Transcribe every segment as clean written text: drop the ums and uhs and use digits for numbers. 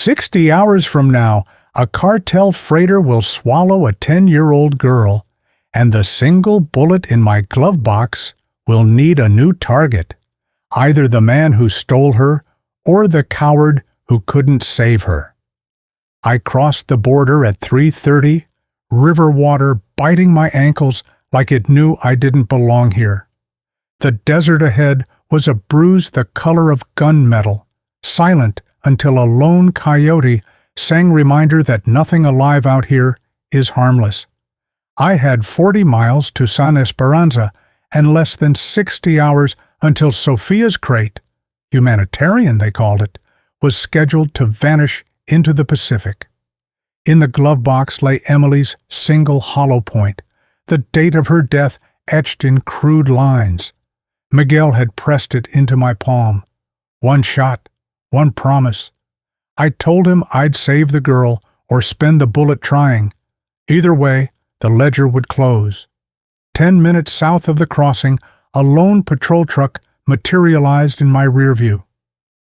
60 hours from now, a cartel freighter will swallow a 10-year-old girl, and the single bullet in my glove box will need a new target, either the man who stole her or the coward who couldn't save her. I crossed the border at 3:30, river water biting my ankles like it knew I didn't belong here. The desert ahead was a bruise the color of gunmetal, silent until a lone coyote sang reminder that nothing alive out here is harmless. I had 40 miles to San Esperanza and less than 60 hours until Sofia's crate, humanitarian they called it, was scheduled to vanish into the Pacific. In the glove box lay Emily's single hollow point, the date of her death etched in crude lines. Miguel had pressed it into my palm. One shot, one promise. I told him I'd save the girl or spend the bullet trying. Either way, the ledger would close. 10 minutes south of the crossing, a lone patrol truck materialized in my rear view.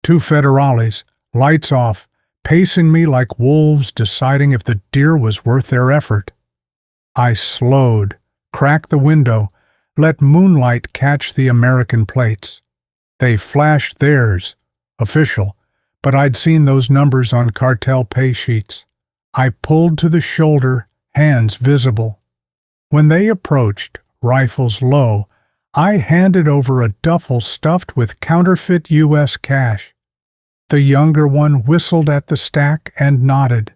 2 federales, lights off, pacing me like wolves deciding if the deer was worth their effort. I slowed, cracked the window, let moonlight catch the American plates. They flashed theirs, official, but I'd seen those numbers on cartel pay sheets. I pulled to the shoulder, hands visible. When they approached, rifles low, I handed over a duffel stuffed with counterfeit U.S. cash. The younger one whistled at the stack and nodded.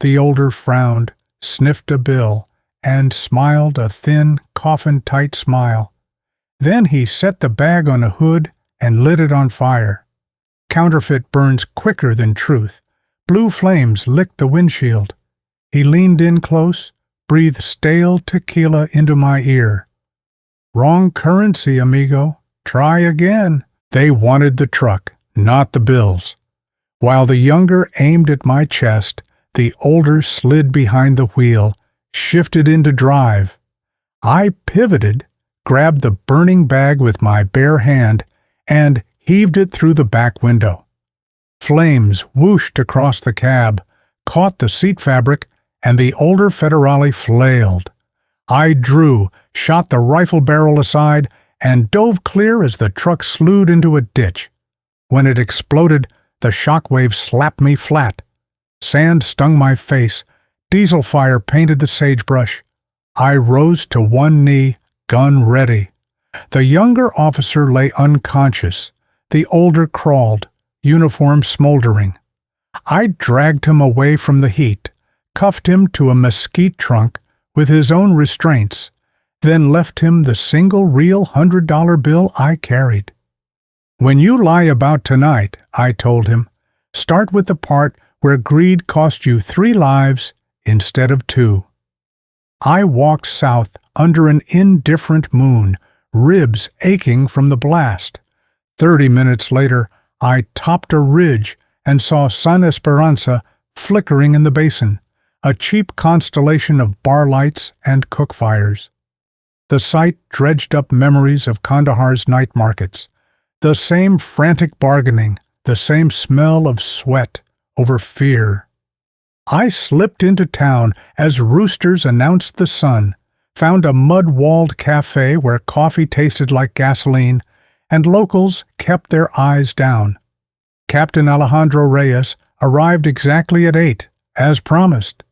The older frowned, sniffed a bill, and smiled a thin, coffin-tight smile. Then he set the bag on a hood and lit it on fire. Counterfeit burns quicker than truth. Blue flames licked the windshield. He leaned in close, breathed stale tequila into my ear. "Wrong currency, amigo. Try again." They wanted the truck, not the bills. While the younger aimed at my chest, the older slid behind the wheel, shifted into drive. I pivoted, grabbed the burning bag with my bare hand, and heaved it through the back window. Flames whooshed across the cab, caught the seat fabric, and the older federale flailed. I drew, shot the rifle barrel aside, and dove clear as the truck slewed into a ditch. When it exploded, the shockwave slapped me flat. Sand stung my face. Diesel fire painted the sagebrush. I rose to one knee, gun ready. The younger officer lay unconscious. The older crawled, uniform smoldering. I dragged him away from the heat, cuffed him to a mesquite trunk with his own restraints, then left him the single real $100 bill I carried. "When you lie about tonight," I told him, "start with the part where greed cost you 3 lives instead of 2. I walked south under an indifferent moon, ribs aching from the blast. 30 minutes later, I topped a ridge and saw San Esperanza flickering in the basin, a cheap constellation of bar lights and cook fires. The sight dredged up memories of Kandahar's night markets. The same frantic bargaining, the same smell of sweat over fear. I slipped into town as roosters announced the sun, found a mud-walled cafe where coffee tasted like gasoline, and locals kept their eyes down. Captain Alejandro Reyes arrived exactly at 8, as promised.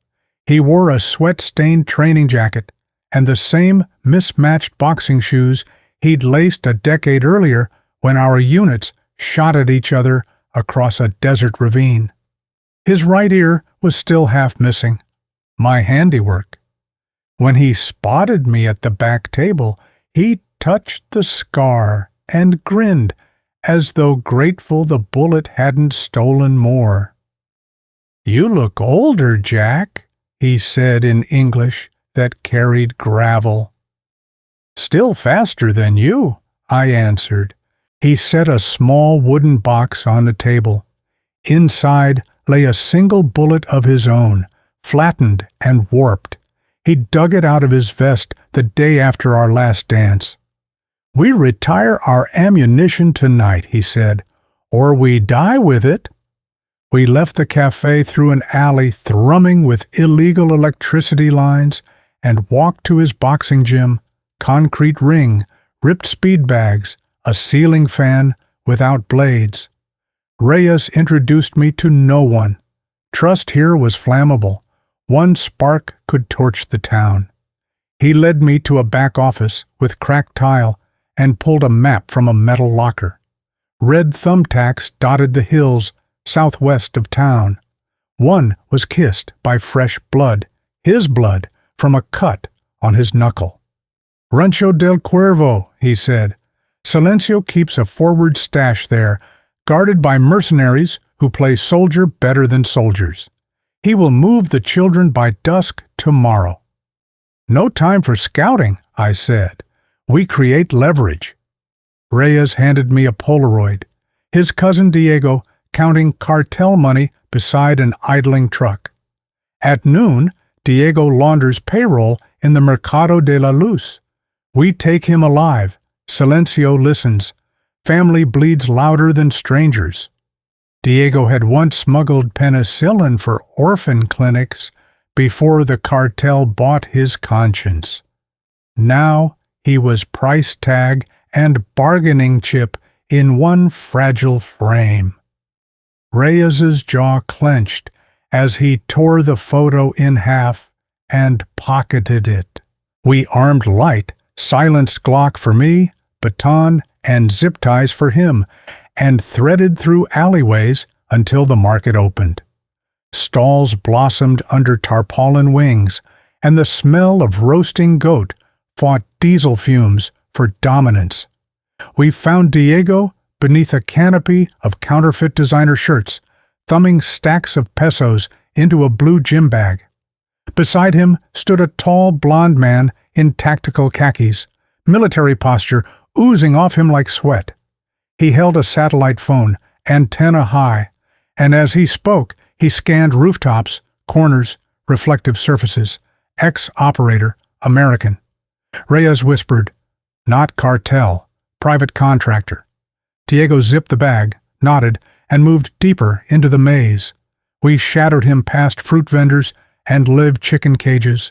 He wore a sweat-stained training jacket and the same mismatched boxing shoes he'd laced a decade earlier when our units shot at each other across a desert ravine. His right ear was still half missing, my handiwork. When he spotted me at the back table, he touched the scar and grinned as though grateful the bullet hadn't stolen more. "You look older, Jack," he said in English that carried gravel. "Still faster than you," I answered. He set a small wooden box on the table. Inside lay a single bullet of his own, flattened and warped. He dug it out of his vest the day after our last dance. "We retire our ammunition tonight," he said, "or we die with it." We left the cafe through an alley thrumming with illegal electricity lines and walked to his boxing gym, concrete ring, ripped speed bags, a ceiling fan without blades. Reyes introduced me to no one. Trust here was flammable. One spark could torch the town. He led me to a back office with cracked tile and pulled a map from a metal locker. Red thumbtacks dotted the hills southwest of town. One was kissed by fresh blood, his blood, from a cut on his knuckle. "Rancho del Cuervo," he said. "Silencio keeps a forward stash there, guarded by mercenaries who play soldier better than soldiers. He will move the children by dusk tomorrow." "No time for scouting," I said. "We create leverage." Reyes handed me a Polaroid, his cousin Diego counting cartel money beside an idling truck. At noon, Diego launders payroll in the Mercado de la Luz. We take him alive. Silencio listens. Family bleeds louder than strangers. Diego had once smuggled penicillin for orphan clinics before the cartel bought his conscience. Now he was price tag and bargaining chip in one fragile frame. Reyes's jaw clenched as he tore the photo in half and pocketed it. We armed light, silenced Glock for me, baton and zip ties for him, and threaded through alleyways until the market opened. Stalls blossomed under tarpaulin wings, and the smell of roasting goat fought diesel fumes for dominance. We found Diego beneath a canopy of counterfeit designer shirts, thumbing stacks of pesos into a blue gym bag. Beside him stood a tall blond man in tactical khakis, military posture oozing off him like sweat. He held a satellite phone, antenna high, and as he spoke, he scanned rooftops, corners, reflective surfaces. Ex-operator, American. Reyes whispered, "Not cartel, private contractor." Diego zipped the bag, nodded, and moved deeper into the maze. We shadowed him past fruit vendors and live chicken cages.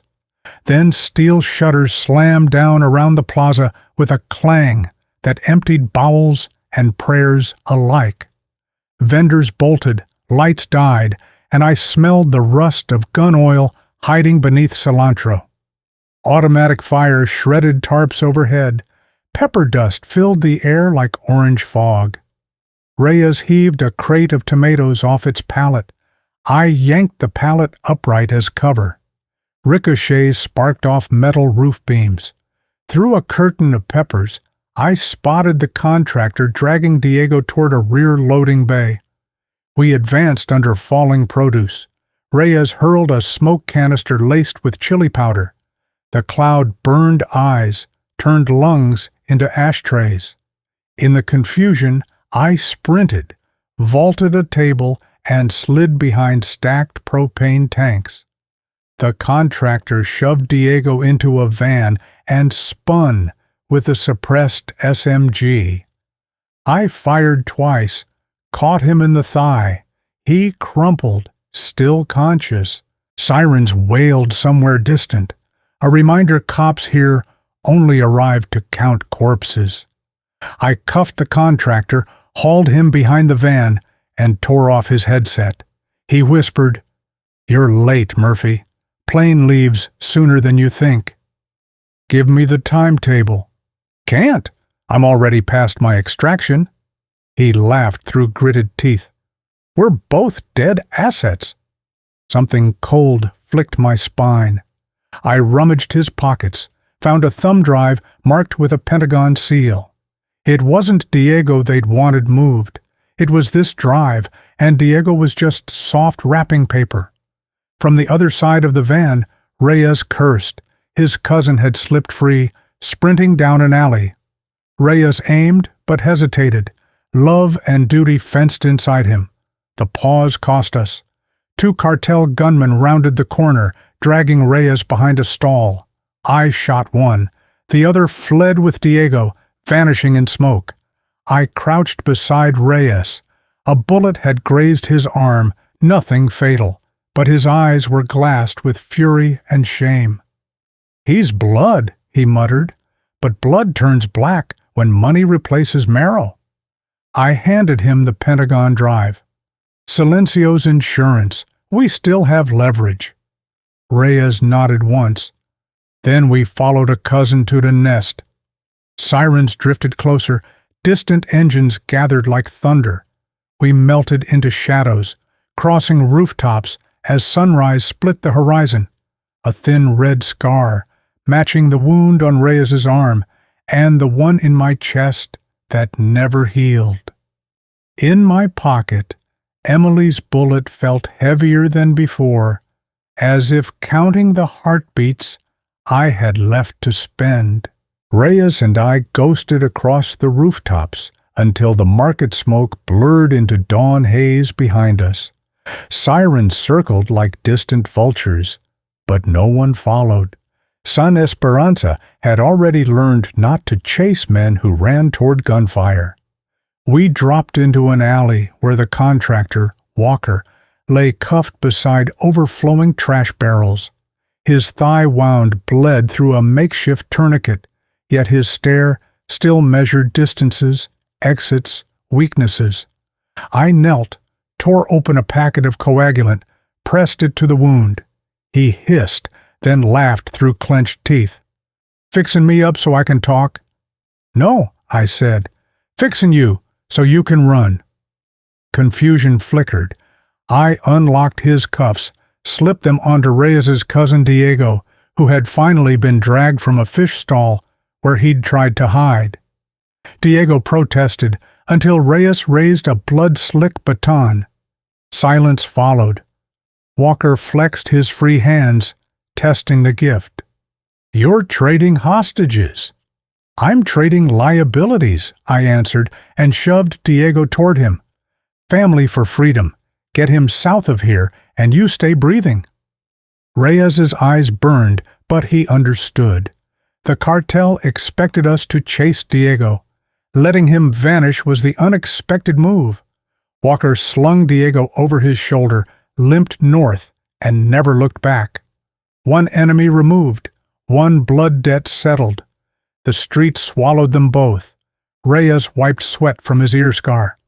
Then steel shutters slammed down around the plaza with a clang that emptied bowels and prayers alike. Vendors bolted, lights died, and I smelled the rust of gun oil hiding beneath cilantro. Automatic fire shredded tarps overhead. Pepper dust filled the air like orange fog. Reyes heaved a crate of tomatoes off its pallet. I yanked the pallet upright as cover. Ricochets sparked off metal roof beams. Through a curtain of peppers, I spotted the contractor dragging Diego toward a rear loading bay. We advanced under falling produce. Reyes hurled a smoke canister laced with chili powder. The cloud burned eyes, turned lungs into ashtrays. In the confusion, I sprinted, vaulted a table, and slid behind stacked propane tanks. The contractor shoved Diego into a van and spun with a suppressed SMG. I fired twice, caught him in the thigh. He crumpled, still conscious. Sirens wailed somewhere distant, a reminder cops here only arrived to count corpses. I cuffed the contractor, hauled him behind the van, and tore off his headset. He whispered, "You're late, Murphy. Plane leaves sooner than you think." "Give me the timetable." "Can't. I'm already past my extraction." He laughed through gritted teeth. "We're both dead assets." Something cold flicked my spine. I rummaged his pockets, found a thumb drive marked with a Pentagon seal. It wasn't Diego they'd wanted moved. It was this drive, and Diego was just soft wrapping paper. From the other side of the van, Reyes cursed. His cousin had slipped free, sprinting down an alley. Reyes aimed, but hesitated. Love and duty fenced inside him. The pause cost us. 2 cartel gunmen rounded the corner, dragging Reyes behind a stall. I shot one. The other fled with Diego, vanishing in smoke. I crouched beside Reyes. A bullet had grazed his arm, nothing fatal, but his eyes were glassed with fury and shame. "He's blood," he muttered, "but blood turns black when money replaces marrow." I handed him the Pentagon Drive. "Silencio's insurance. We still have leverage." Reyes nodded once. Then we followed a cousin to the nest. Sirens drifted closer, distant engines gathered like thunder. We melted into shadows, crossing rooftops as sunrise split the horizon. A thin red scar, matching the wound on Reyes's arm and the one in my chest that never healed. In my pocket, Emily's bullet felt heavier than before, as if counting the heartbeats I had left to spend. Reyes and I ghosted across the rooftops until the market smoke blurred into dawn haze behind us. Sirens circled like distant vultures, but no one followed. San Esperanza had already learned not to chase men who ran toward gunfire. We dropped into an alley where the contractor, Walker, lay cuffed beside overflowing trash barrels. His thigh wound bled through a makeshift tourniquet, yet his stare still measured distances, exits, weaknesses. I knelt, tore open a packet of coagulant, pressed it to the wound. He hissed, then laughed through clenched teeth. "Fixin' me up so I can talk?" "No," I said. "Fixin' you so you can run." Confusion flickered. I unlocked his cuffs, slipped them onto Reyes's cousin Diego, who had finally been dragged from a fish stall where he'd tried to hide. Diego protested until Reyes raised a blood-slick baton. Silence followed. Walker flexed his free hands, testing the gift. "You're trading hostages." "I'm trading liabilities," I answered, and shoved Diego toward him. "Family for freedom. Get him south of here, and you stay breathing." Reyes's eyes burned, but he understood. The cartel expected us to chase Diego. Letting him vanish was the unexpected move. Walker slung Diego over his shoulder, limped north, and never looked back. One enemy removed, one blood debt settled. The street swallowed them both. Reyes wiped sweat from his ear scar.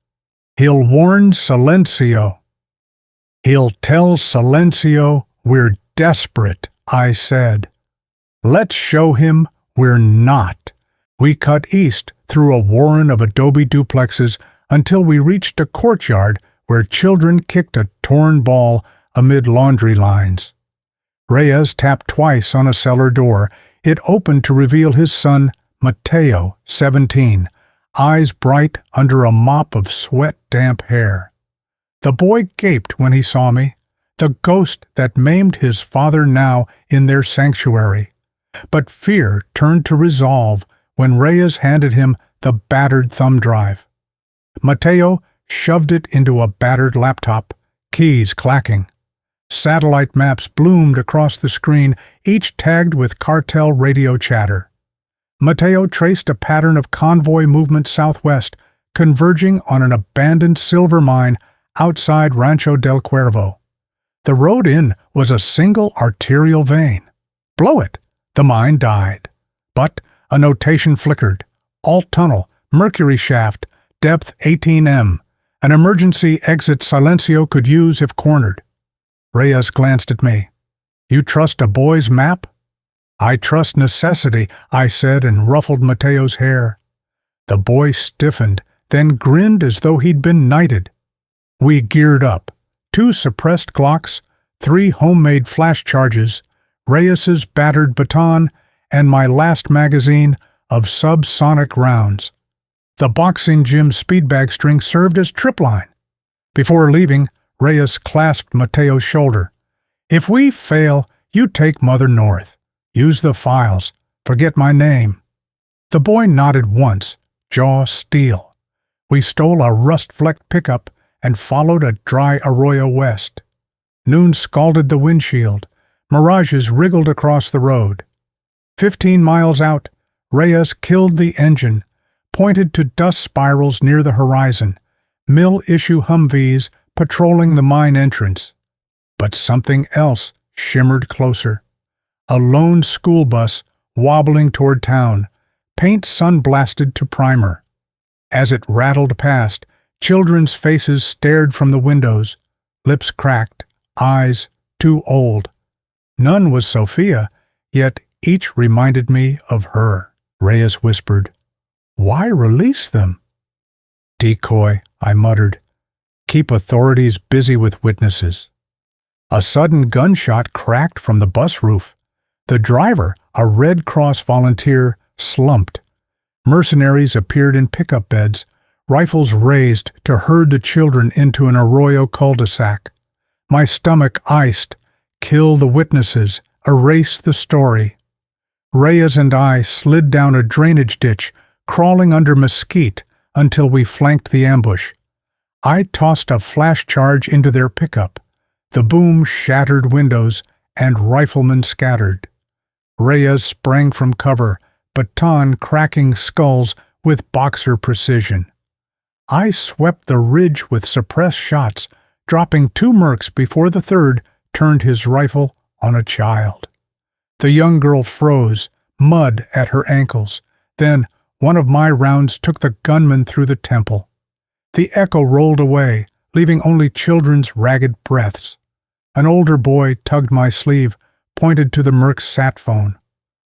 "He'll warn Silencio." "He'll tell Silencio we're desperate," I said. "Let's show him we're not." We cut east through a warren of adobe duplexes until we reached a courtyard where children kicked a torn ball amid laundry lines. Reyes tapped twice on a cellar door. It opened to reveal his son, Mateo, 17, eyes bright under a mop of sweat-damp hair. The boy gaped when he saw me, the ghost that maimed his father now in their sanctuary. But fear turned to resolve when Reyes handed him the battered thumb drive. Mateo shoved it into a battered laptop, keys clacking. Satellite maps bloomed across the screen, each tagged with cartel radio chatter. Mateo traced a pattern of convoy movement southwest, converging on an abandoned silver mine outside Rancho del Cuervo. The road in was a single arterial vein. Blow it! The mine died. But a notation flickered. Alt tunnel, mercury shaft, depth 18 m. An emergency exit Silencio could use if cornered. Reyes glanced at me. "You trust a boy's map?" "I trust necessity," I said and ruffled Mateo's hair. The boy stiffened, then grinned as though he'd been knighted. We geared up. 2 suppressed Glocks, 3 homemade flash charges, Reyes's battered baton, and my last magazine of subsonic rounds. The boxing gym speed bag string served as tripline. Before leaving, Reyes clasped Mateo's shoulder. "If we fail, you take Mother North. Use the files. Forget my name." The boy nodded once, jaw steel. We stole a rust-flecked pickup and followed a dry arroyo west. Noon scalded the windshield. Mirages wriggled across the road. 15 miles out, Reyes killed the engine, pointed to dust spirals near the horizon. mill-issue Humvees patrolling the mine entrance. But something else shimmered closer. A lone school bus wobbling toward town, paint sun-blasted to primer. As it rattled past, children's faces stared from the windows, lips cracked, eyes too old. None was Sofia, yet each reminded me of her. Reyes whispered, "Why release them?" "Decoy," I muttered. "Keep authorities busy with witnesses." A sudden gunshot cracked from the bus roof. The driver, a Red Cross volunteer, slumped. Mercenaries appeared in pickup beds, rifles raised to herd the children into an arroyo cul-de-sac. My stomach iced. Kill the witnesses, erase the story. Reyes and I slid down a drainage ditch, crawling under mesquite until we flanked the ambush. I tossed a flash charge into their pickup. The boom shattered windows, and riflemen scattered. Reyes sprang from cover, baton cracking skulls with boxer precision. I swept the ridge with suppressed shots, dropping 2 mercs before the third turned his rifle on a child. The young girl froze, mud at her ankles. Then one of my rounds took the gunman through the temple. The echo rolled away, leaving only children's ragged breaths. An older boy tugged my sleeve, pointed to the merc's sat phone.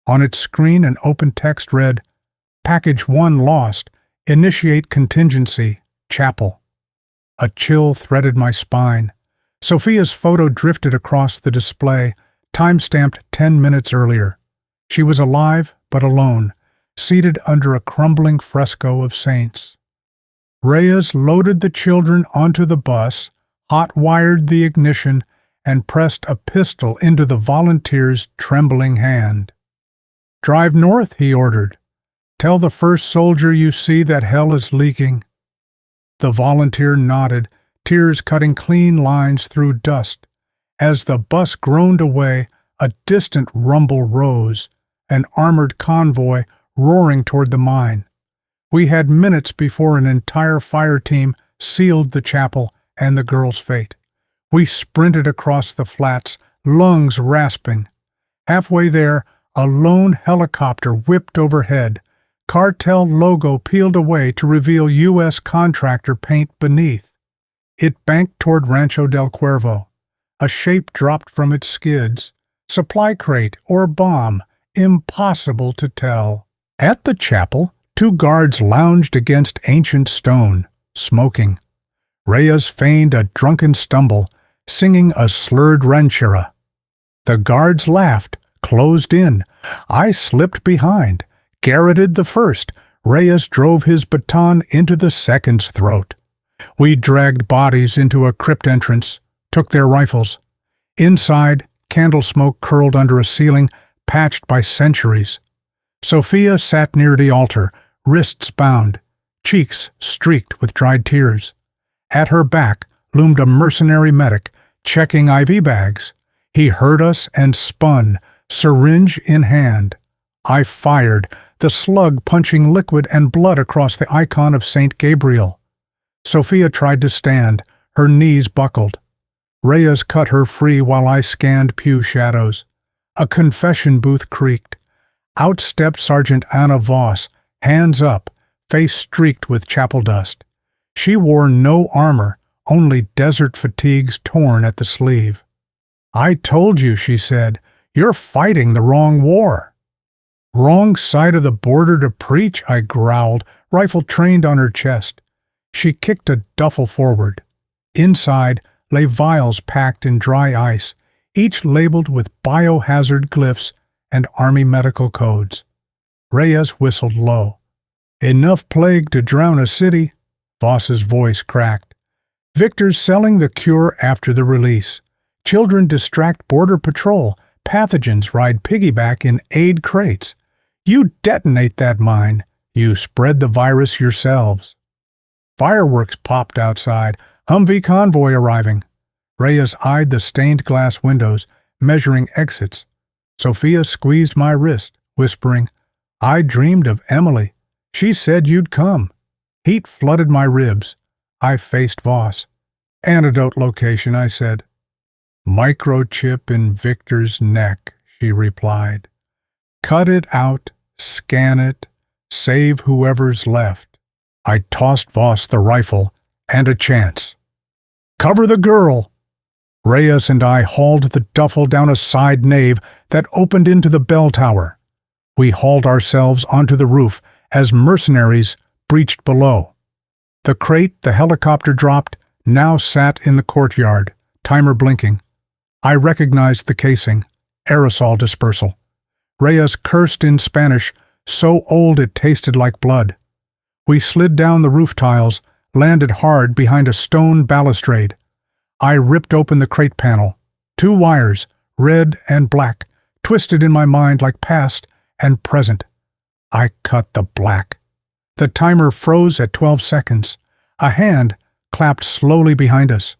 On its screen an open text read, "Package 1 lost. Initiate contingency. Chapel." A chill threaded my spine. Sofia's photo drifted across the display, time-stamped 10 minutes earlier. She was alive but alone, seated under a crumbling fresco of saints. Reyes loaded the children onto the bus, hot-wired the ignition, and pressed a pistol into the volunteer's trembling hand. "Drive north," he ordered. "Tell the first soldier you see that hell is leaking." The volunteer nodded, tears cutting clean lines through dust. As the bus groaned away, a distant rumble rose, an armored convoy roaring toward the mine. We had minutes before an entire fire team sealed the chapel and the girl's fate. We sprinted across the flats, lungs rasping. Halfway there, a lone helicopter whipped overhead. Cartel logo peeled away to reveal U.S. contractor paint beneath. It banked toward Rancho del Cuervo. A shape dropped from its skids. Supply crate or bomb, impossible to tell. At the chapel, 2 guards lounged against ancient stone, smoking. Reyes feigned a drunken stumble, singing a slurred ranchera. The guards laughed, closed in. I slipped behind, garroted the first. Reyes drove his baton into the second's throat. We dragged bodies into a crypt entrance, took their rifles. Inside, candle smoke curled under a ceiling patched by centuries. Sofia sat near the altar, wrists bound, cheeks streaked with dried tears. At her back loomed a mercenary medic, checking IV bags. He heard us and spun, syringe in hand. I fired, the slug punching liquid and blood across the icon of St. Gabriel. Sofia tried to stand, her knees buckled. Reyes cut her free while I scanned pew shadows. A confession booth creaked. Out stepped Sergeant Anna Voss, hands up, face streaked with chapel dust. She wore no armor, only desert fatigues torn at the sleeve. "I told you," she said, "you're fighting the wrong war." "Wrong side of the border to preach," I growled, rifle trained on her chest. She kicked a duffel forward. Inside lay vials packed in dry ice, each labeled with biohazard glyphs and Army medical codes. Reyes whistled low. "Enough plague to drown a city," Voss's voice cracked. "Victor's selling the cure after the release. Children distract border patrol. Pathogens ride piggyback in aid crates. You detonate that mine, you spread the virus yourselves." Fireworks popped outside, Humvee convoy arriving. Reyes eyed the stained glass windows, measuring exits. Sofia squeezed my wrist, whispering, "I dreamed of Emily. She said you'd come." Heat flooded my ribs. I faced Voss. "Antidote location," I said. "Microchip in Victor's neck," she replied. "Cut it out, scan it, save whoever's left." I tossed Voss the rifle and a chance. "Cover the girl!" Reyes and I hauled the duffel down a side nave that opened into the bell tower. We hauled ourselves onto the roof as mercenaries breached below. The crate the helicopter dropped now sat in the courtyard, timer blinking. I recognized the casing, aerosol dispersal. Reyes cursed in Spanish, so old it tasted like blood. We slid down the roof tiles, landed hard behind a stone balustrade. I ripped open the crate panel. 2 wires, red and black, twisted in my mind like past and present. I cut the black. The timer froze at 12 seconds. A hand clapped slowly behind us.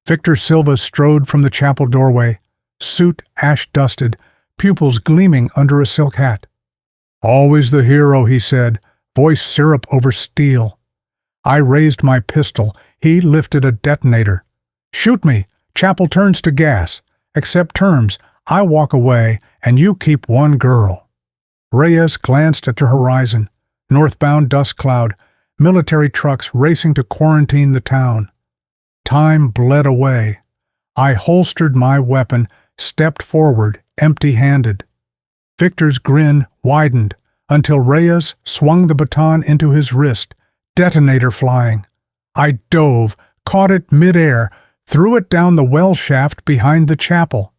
Victor Silva strode from the chapel doorway, suit ash-dusted, pupils gleaming under a silk hat. "Always the hero," he said, voice syrup over steel. I raised my pistol. He lifted a detonator. "Shoot me. Chapel turns to gas. Accept terms. I walk away, and you keep 1 girl." Reyes glanced at the horizon. Northbound dust cloud. Military trucks racing to quarantine the town. Time bled away. I holstered my weapon, stepped forward, empty-handed. Victor's grin widened until Reyes swung the baton into his wrist, detonator flying. I dove, caught it mid-air, threw it down the well shaft behind the chapel.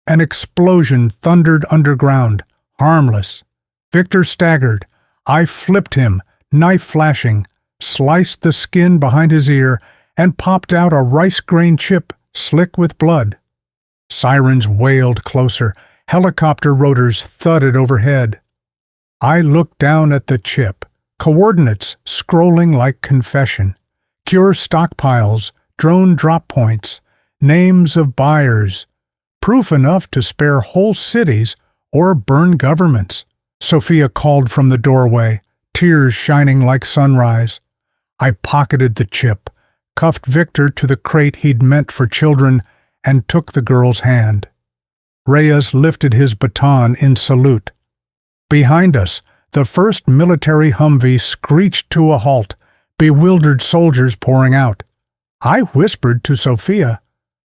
An explosion thundered underground, harmless. Victor staggered. I flipped him, knife flashing, sliced the skin behind his ear, and popped out a rice grain chip slick with blood. Sirens wailed closer. Helicopter rotors thudded overhead. I looked down at the chip, coordinates scrolling like confession. Cure stockpiles, drone drop points, names of buyers. Proof enough to spare whole cities or burn governments. Sofia called from the doorway, tears shining like sunrise. I pocketed the chip, cuffed Victor to the crate he'd meant for children, and took the girl's hand. Reyes lifted his baton in salute. Behind us, the first military Humvee screeched to a halt, bewildered soldiers pouring out. I whispered to Sofia,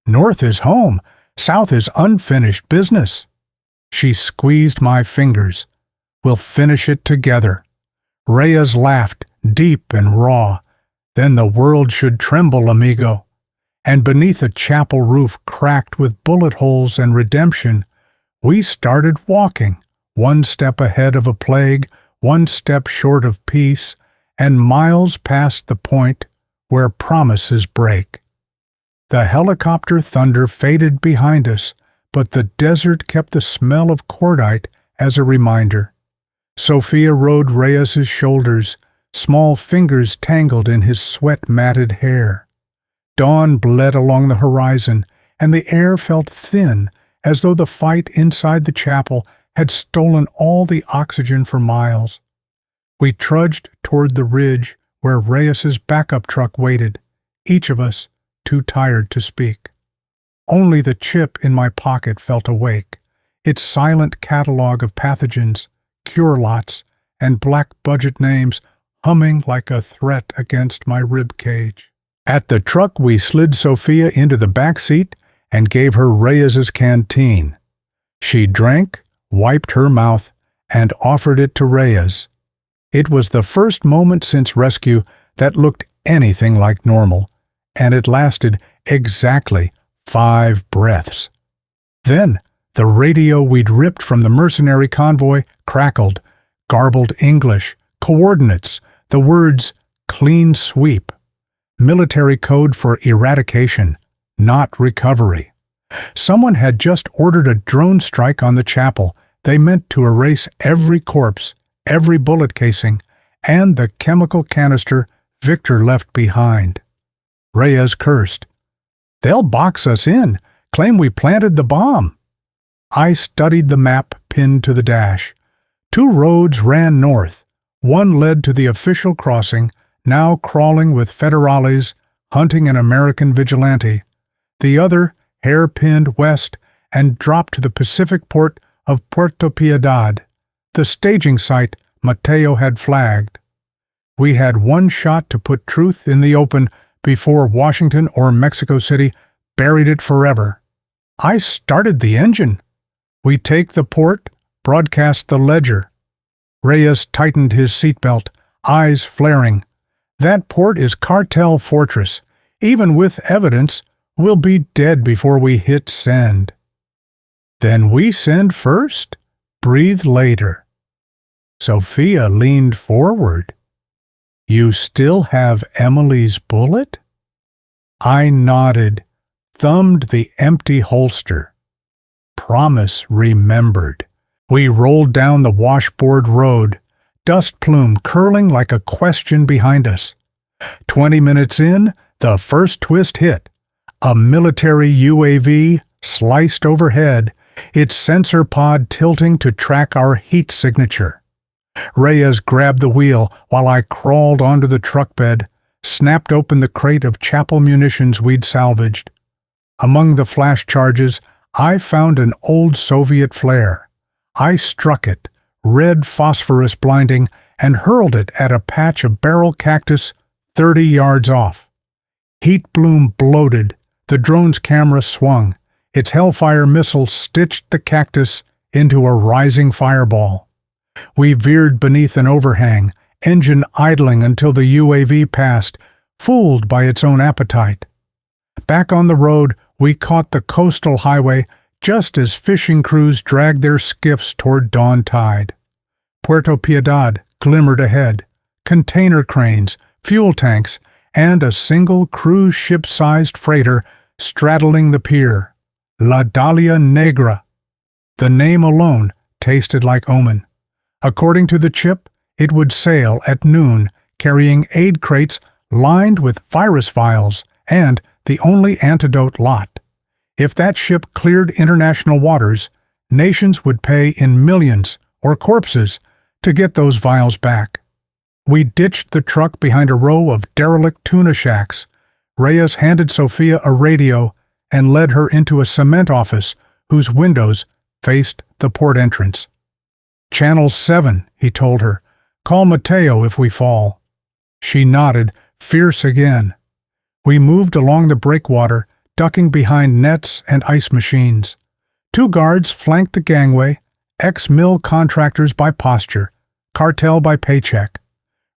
"North is home, south is unfinished business." She squeezed my fingers. "We'll finish it together." Reyes laughed, deep and raw. "Then the world should tremble, amigo." And beneath a chapel roof cracked with bullet holes and redemption, we started walking, 1 step ahead of a plague, 1 step short of peace, and miles past the point where promises break. The helicopter thunder faded behind us, but the desert kept the smell of cordite as a reminder. Sofia rode Reyes's shoulders, small fingers tangled in his sweat-matted hair. Dawn bled along the horizon, and the air felt thin, as though the fight inside the chapel had stolen all the oxygen for miles. We trudged toward the ridge where Reyes's backup truck waited, each of us too tired to speak. Only the chip in my pocket felt awake, its silent catalog of pathogens, cure lots, and black budget names humming like a threat against my rib cage. At the truck, we slid Sofia into the back seat and gave her Reyes's canteen. She drank, wiped her mouth, and offered it to Reyes. It was the first moment since rescue that looked anything like normal, and it lasted exactly 5 breaths. Then, the radio we'd ripped from the mercenary convoy crackled, garbled English, coordinates, the words "clean sweep," military code for eradication, not recovery. Someone had just ordered a drone strike on the chapel. They meant to erase every corpse, every bullet casing, and the chemical canister Victor left behind. Reyes cursed. "They'll box us in, claim we planted the bomb." I studied the map pinned to the dash. 2 roads ran north. One led to the official crossing, now crawling with federales, hunting an American vigilante. The other hair-pinned west and dropped to the Pacific port of Puerto Piedad, the staging site Mateo had flagged. We had one shot to put truth in the open before Washington or Mexico City buried it forever. I started the engine. We take the port, broadcast the ledger. Reyes tightened his seatbelt, eyes flaring. That port is Cartel Fortress. Even with evidence, we'll be dead before we hit send. Then we send first, breathe later. Sofia leaned forward. You still have Emily's bullet? I nodded, thumbed the empty holster. Promise remembered. We rolled down the washboard road, dust plume curling like a question behind us. 20 minutes in, the first twist hit. A military UAV sliced overhead, its sensor pod tilting to track our heat signature. Reyes grabbed the wheel while I crawled onto the truck bed, snapped open the crate of chapel munitions we'd salvaged. Among the flash charges, I found an old Soviet flare. I struck it, red phosphorus blinding, and hurled it at a patch of barrel cactus 30 yards off. Heat bloom bloated, the drone's camera swung. Its Hellfire missile stitched the cactus into a rising fireball. We veered beneath an overhang, engine idling until the UAV passed, fooled by its own appetite. Back on the road, we caught the coastal highway just as fishing crews dragged their skiffs toward dawn tide. Puerto Piedad glimmered ahead, container cranes, fuel tanks, and a single cruise ship-sized freighter straddling the pier. La Dalia Negra. The name alone tasted like omen. According to the chip, it would sail at noon, carrying aid crates lined with virus vials and the only antidote lot. If that ship cleared international waters, nations would pay in millions, or corpses, to get those vials back. We ditched the truck behind a row of derelict tuna shacks. Reyes handed Sofia a radio and led her into a cement office whose windows faced the port entrance. Channel 7, he told her. Call Mateo if we fall. She nodded, fierce again. We moved along the breakwater, ducking behind nets and ice machines. 2 guards flanked the gangway, ex-mill contractors by posture, Cartel by paycheck.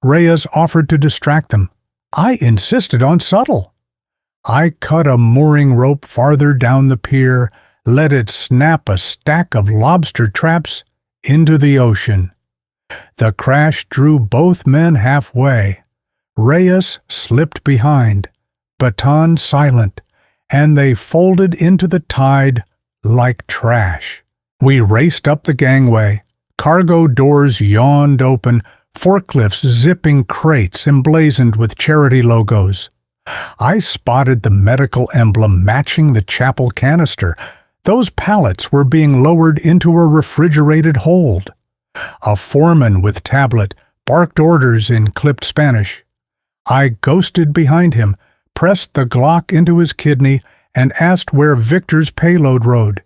Reyes offered to distract them. I insisted on subtle. I cut a mooring rope farther down the pier, let it snap a stack of lobster traps into the ocean. The crash drew both men halfway. Reyes slipped behind, baton silent, and they folded into the tide like trash. We raced up the gangway. Cargo doors yawned open, forklifts zipping crates emblazoned with charity logos. I spotted the medical emblem matching the chapel canister. Those pallets were being lowered into a refrigerated hold. A foreman with tablet barked orders in clipped Spanish. I ghosted behind him, pressed the Glock into his kidney, and asked where Victor's payload rode.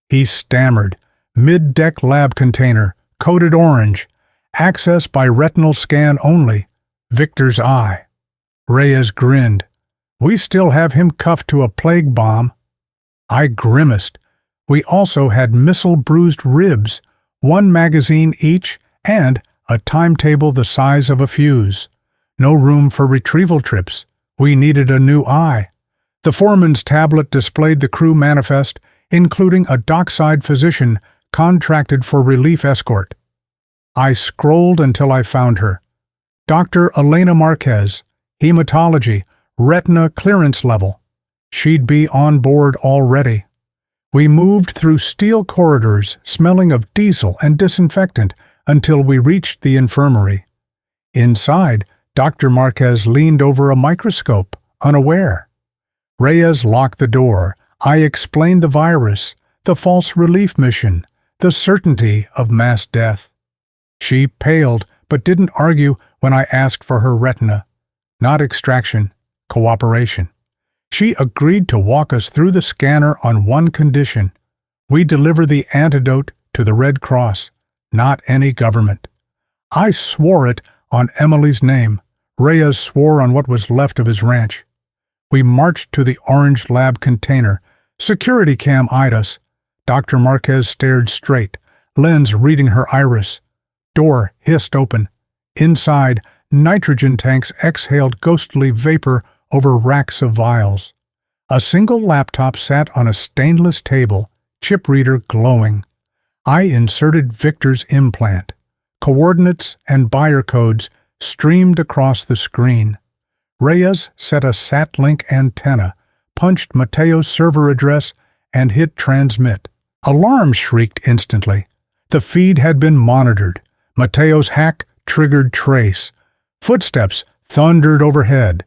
He stammered, mid-deck lab container, coded orange, access by retinal scan only, Victor's eye. Reyes grinned. We still have him cuffed to a plague bomb. I grimaced. We also had missile-bruised ribs, 1 magazine each, and a timetable the size of a fuse. No room for retrieval trips. We needed a new eye. The foreman's tablet displayed the crew manifest, including a dockside physician contracted for relief escort. I scrolled until I found her. Dr. Elena Marquez, hematology, retina clearance level. She'd be on board already. We moved through steel corridors smelling of diesel and disinfectant until we reached the infirmary. Inside, Dr. Marquez leaned over a microscope, unaware. Reyes locked the door. I explained the virus, the false relief mission, the certainty of mass death. She paled, but didn't argue when I asked for her retina. Not extraction, cooperation. She agreed to walk us through the scanner on one condition: we deliver the antidote to the Red Cross, not any government. I swore it on Emily's name. Reyes swore on what was left of his ranch. We marched to the orange lab container. Security cam eyed us. Dr. Marquez stared straight, lens reading her iris. Door hissed open. Inside, nitrogen tanks exhaled ghostly vapor over racks of vials. A single laptop sat on a stainless table, chip reader glowing. I inserted Victor's implant. Coordinates and buyer codes streamed across the screen. Reyes set a sat-link antenna, punched Mateo's server address, and hit transmit. Alarm shrieked instantly. The feed had been monitored. Mateo's hack triggered trace. Footsteps thundered overhead.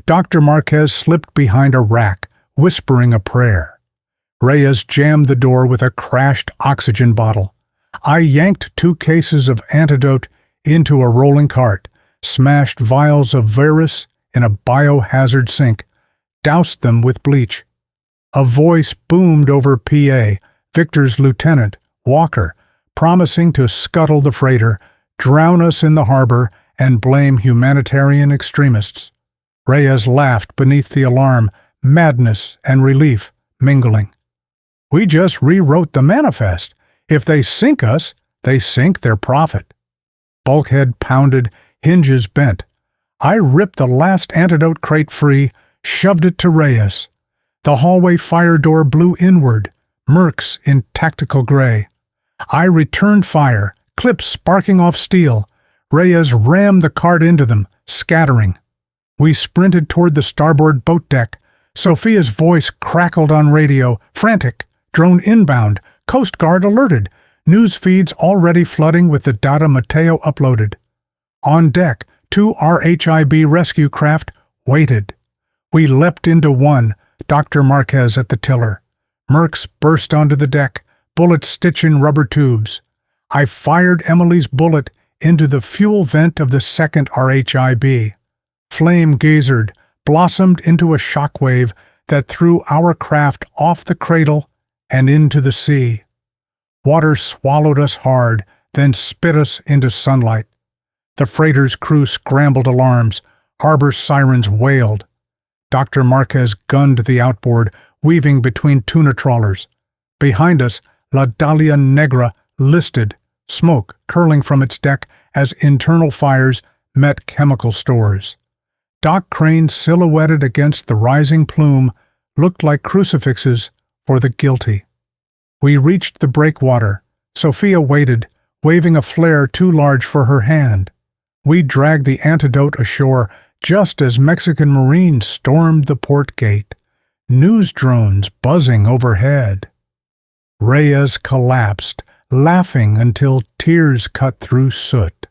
Dr. Marquez slipped behind a rack, whispering a prayer. Reyes jammed the door with a crashed oxygen bottle. I yanked 2 cases of antidote into a rolling cart, smashed vials of virus in a biohazard sink, doused them with bleach. A voice boomed over PA, Victor's lieutenant, Walker, promising to scuttle the freighter, drown us in the harbor, and blame humanitarian extremists. Reyes laughed beneath the alarm, madness and relief mingling. We just rewrote the manifest. If they sink us, they sink their profit. Bulkhead pounded, hinges bent. I ripped the last antidote crate free, shoved it to Reyes. The hallway fire door blew inward, Mercs in tactical gray. I returned fire, clips sparking off steel. Reyes rammed the cart into them, scattering. We sprinted toward the starboard boat deck. Sofia's voice crackled on radio, frantic. Drone inbound, Coast Guard alerted. News feeds already flooding with the data Mateo uploaded. On deck, 2 RHIB rescue craft waited. We leapt into one, Dr. Marquez at the tiller. Mercs burst onto the deck, bullets stitching rubber tubes. I fired Emily's bullet into the fuel vent of the second RHIB. Flame gazered, blossomed into a shockwave that threw our craft off the cradle and into the sea. Water swallowed us hard, then spit us into sunlight. The freighter's crew scrambled alarms. Harbor sirens wailed. Dr. Marquez gunned the outboard, weaving between tuna trawlers. Behind us, La Dalia Negra listed, smoke curling from its deck as internal fires met chemical stores. Dock cranes silhouetted against the rising plume looked like crucifixes for the guilty. We reached the breakwater. Sofia waited, waving a flare too large for her hand. We dragged the antidote ashore just as Mexican Marines stormed the port gate, news drones buzzing overhead. Reyes collapsed, laughing until tears cut through soot.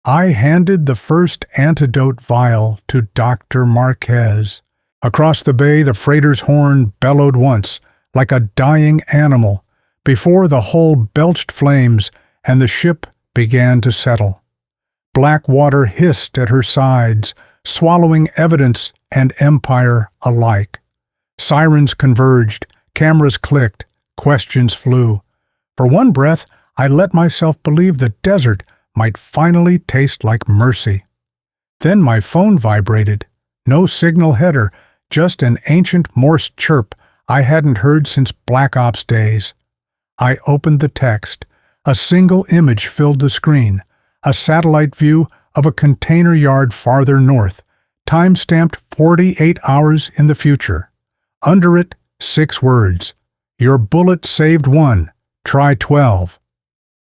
I handed the first antidote vial to Dr. Marquez. Across the bay, the freighter's horn bellowed once, like a dying animal, before the hull belched flames and the ship began to settle. Black water hissed at her sides, swallowing evidence and empire alike. Sirens converged, cameras clicked, questions flew. For one breath, I let myself believe the desert might finally taste like mercy. Then my phone vibrated. No signal header, just an ancient Morse chirp I hadn't heard since Black Ops days. I opened the text. A single image filled the screen, a satellite view of a container yard farther north, time-stamped 48 hours in the future. Under it, 6 words. Your bullet saved 1. Try 12.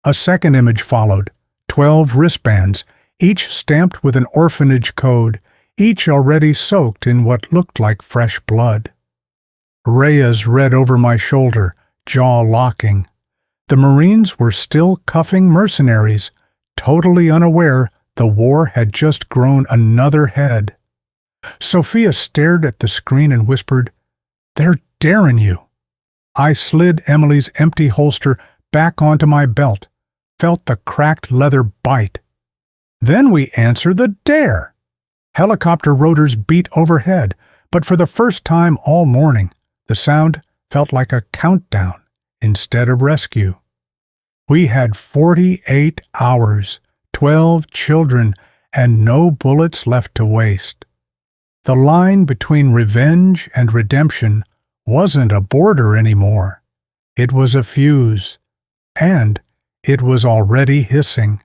A second image followed. 12 wristbands, each stamped with an orphanage code, each already soaked in what looked like fresh blood. Reyes read over my shoulder, jaw locking. The Marines were still cuffing mercenaries, totally unaware the war had just grown another head. Sofia stared at the screen and whispered, "They're daring you." I slid Emily's empty holster back onto my belt, felt the cracked leather bite. Then we answer the dare. Helicopter rotors beat overhead, but for the first time all morning, the sound felt like a countdown instead of rescue. We had 48 hours, 12 children, and no bullets left to waste. The line between revenge and redemption wasn't a border anymore. It was a fuse, and it was already hissing.